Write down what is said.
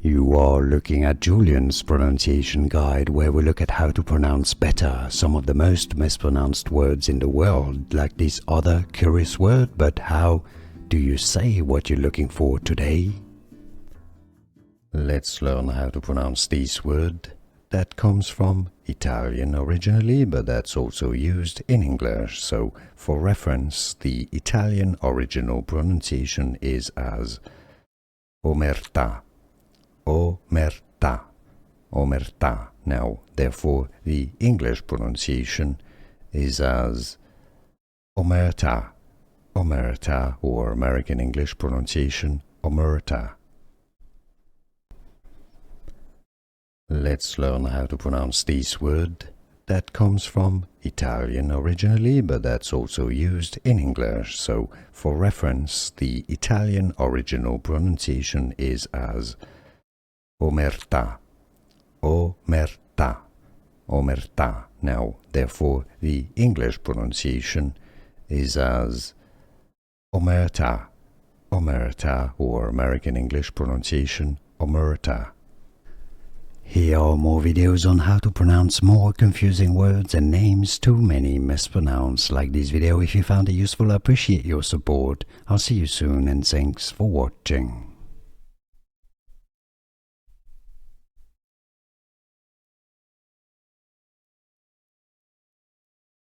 You are looking at Julian's pronunciation guide, where we look at how to pronounce better some of the most mispronounced words in the world, like this other curious word. But how do you say what you're looking for today? Let's learn how to pronounce this word that comes from Italian originally, but that's also used in English. So for reference, the Italian original pronunciation is as Omerta. Omerta. Omerta. Now, therefore, the English pronunciation is as Omerta. Omerta, or American English pronunciation, Omerta. Let's learn how to pronounce this word that comes from Italian originally, but that's also used in English. So for reference, the Italian original pronunciation is as Omerta. Omerta. Omerta. Now, therefore, the English pronunciation is as Omerta. Omerta, or American English pronunciation, Omerta. Here are more videos on how to pronounce more confusing words and names too many mispronounced. Like this video if you found it useful. I appreciate your support. I'll see you soon and thanks for watching.